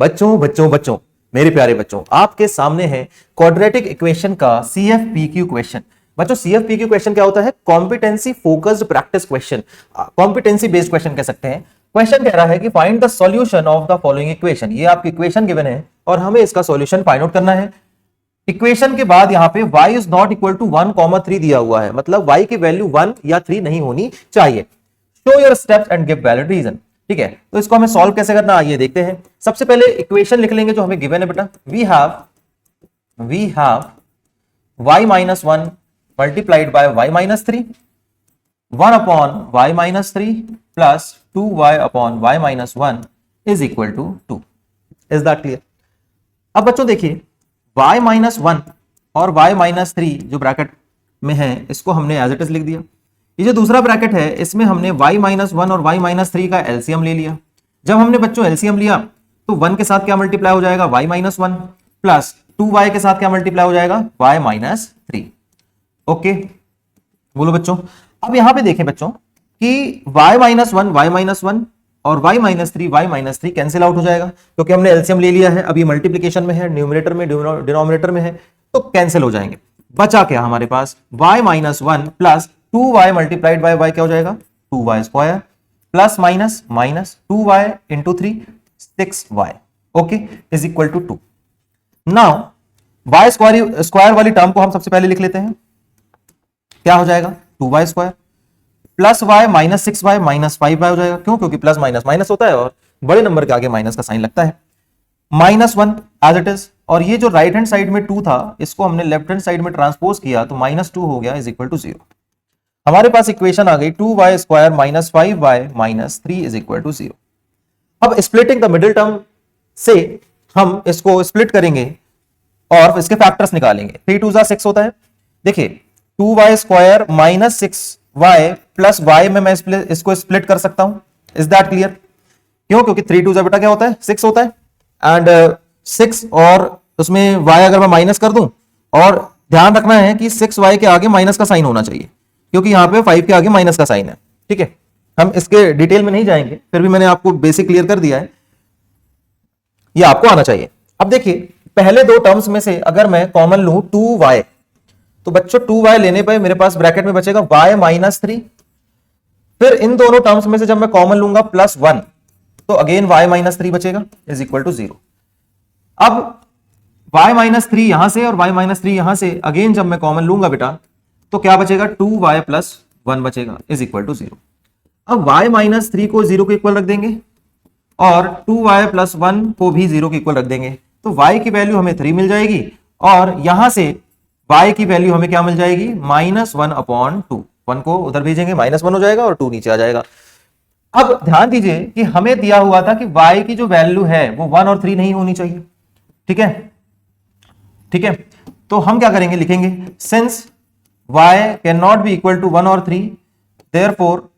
बच्चों बच्चों बच्चों मेरे प्यारे बच्चों, आपके सामने है क्वाड्रेटिक इक्वेशन का सीएफपीक्यू क्वेश्चन। बच्चों सीएफपीक्यू क्वेश्चन क्या होता है? Competency focused practice question, competency based question कह सकते हैं। क्वेश्चन कह रहा है कि find the solution of the following equation. ये आपकी इक्वेशन गिवन है और हमें इसका सॉल्यूशन फाइंड आउट करना है। इक्वेशन के बाद यहाँ पे y is not equal to 1,3 दिया हुआ है, मतलब y की वैल्यू 1 या 3 नहीं होनी चाहिए। Show your steps and give valid reason. ठीक है, तो इसको हमें सॉल्व कैसे करना आइए देखते हैं। सबसे पहले इक्वेशन लिख लेंगे जो हमें गिवन है बेटा। We have y minus 1 multiplied by y minus 3, 1 upon y minus 3 plus 2y upon y minus 1 is equal to 2। Is that clear? अब बच्चों देखिए, y माइनस 1 और y माइनस 3 जो ब्रैकेट में है इसको हमने एज इट इज लिख दिया। ये जो दूसरा ब्रैकेट है इसमें हमने y माइनस 1 और y माइनस 3 का एलसीएम ले लिया। जब हमने बच्चों एलसीएम लिया तो 1 के साथ क्या मल्टीप्लाई हो जाएगा? y माइनस 1 प्लस 2y के साथ क्या मल्टीप्लाई हो जाएगा? y minus 3। ओके, बोलो बच्चों। अब यहां पे देखें बच्चों कि y माइनस 1 y माइनस 1 और y minus 3 y minus 3 cancel out हो जाएगा क्योंकि हमने एलसीएम ले लिया है। अब ये मल्टीप्लीकेशन में है, न्यूमरेटर में डिनोमिनेटर में है, तो कैंसिल हो जाएंगे। बचा क्या हमारे पास? y minus 1 plus 2y multiplied by y क्या हो जाएगा? 2y square plus minus minus 2y into 3 6y। Okay, is equal to 2। Now y square वाली टर्म को हम सबसे पहले लिख लेते हैं। क्या हो जाएगा? 2y square plus y minus 6y minus 5y हो जाएगा। क्यों? क्योंकि प्लस माइनस माइनस होता है और बड़े नंबर के आगे माइनस का साइन लगता है। माइनस 1 एज इट इज, और ये जो राइट हैंड साइड में 2 था इसको हमने लेफ्ट हैंड साइड में ट्रांसपोज किया तो माइनस 2 हो गया इज इक्वल टू 0। हमारे पास इक्वेशन आ गई 2y square minus 5y minus 3 is equal to 0। अब स्प्लिटिंग द मिडिल टर्म से हम इसको स्प्लिट करेंगे और इसके फैक्टर्स निकालेंगे। 3 2 6 होता है। देखिए 2y square minus 6y plus y में मैं इसको स्प्लिट कर सकता हूं। Is that clear? क्यों? क्योंकि 3 2 बेटा क्या होता है? 6 होता है एंड 6 और उसमें y अगर मैं माइनस कर दूं, और ध्यान रखना है कि 6y के आगे माइनस का साइन होना चाहिए क्योंकि यहां पे 5 के आगे माइनस का साइन है। ठीक है, हम इसके डिटेल में नहीं जाएंगे, फिर भी मैंने आपको बेसिक क्लियर कर दिया है, ये आपको आना चाहिए। अब देखिए पहले दो टर्म्स में से अगर मैं कॉमन लूं 2y, तो बच्चों 2y लेने पर मेरे पास ब्रैकेट में बचेगा y माइनस 3। फिर इन दोनों टर्म्स में से जब मैं कॉमन लूंगा प्लस 1 तो अगेन y माइनस 3 बचेगा इज इक्वल टू 0। अब y माइनस 3 यहां से और y माइनस 3 यहां से अगेन जब मैं कॉमन लूंगा बेटा तो क्या बचेगा? 2y प्लस 1 बचेगा इज इक्वल टू 0। अब y माइनस 3 को 0 के इक्वल रख देंगे और 2y प्लस 1 को भी 0 के इक्वल रख देंगे तो y की वैल्यू हमें 3 मिल जाएगी और यहां से y की वैल्यू हमें क्या मिल जाएगी? Minus 1 upon 2। 1 को उधर भेजेंगे माइनस 1 हो जाएगा और 2 नीचे आ जाएगा। अब ध्यान दीजिए कि हमें दिया हुआ था कि y की जो वैल्यू है वो 1 और 3 नहीं होनी चाहिए। ठीक है, ठीक है, तो हम क्या करेंगे? लिखेंगे since y can not be equal to 1 और 3 therefore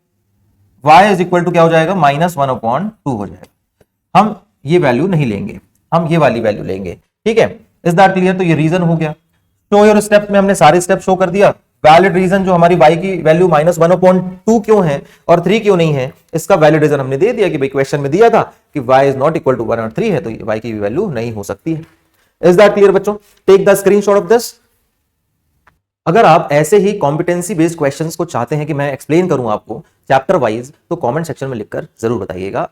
y is equal to क्या हो जाएगा? माइनस 1 अपॉन 2 हो जाएगा। हम ये वैल्यू नहीं लेंगे, हम ये वाली वैल्यू लेंगे। ठीक है, इज दैट क्लियर? तो ये रीजन हो गया। शो योर स्टेप में हमने सारे स्टेप शो कर दिया। वैलिड रीजन जो हमारी y की वैल्यू माइनस 1 अपॉन 2 क्यों है और 3 क्यों नहीं है, इसका वैलिड रीजन हमने दे दिया कि भाई क्वेश्चन में दिया था कि y is not equal to 1 और 3 है तो y की वैल्यू नहीं हो सकती है। इज दैट क्लियर बच्चों? Take the screenshot of this. अगर आप ऐसे ही कॉम्पिटेंसी बेस्ड क्वेश्चंस को चाहते हैं कि मैं एक्सप्लेन करूं आपको चैप्टर वाइज, तो कमेंट सेक्शन में लिखकर जरूर बताइएगा।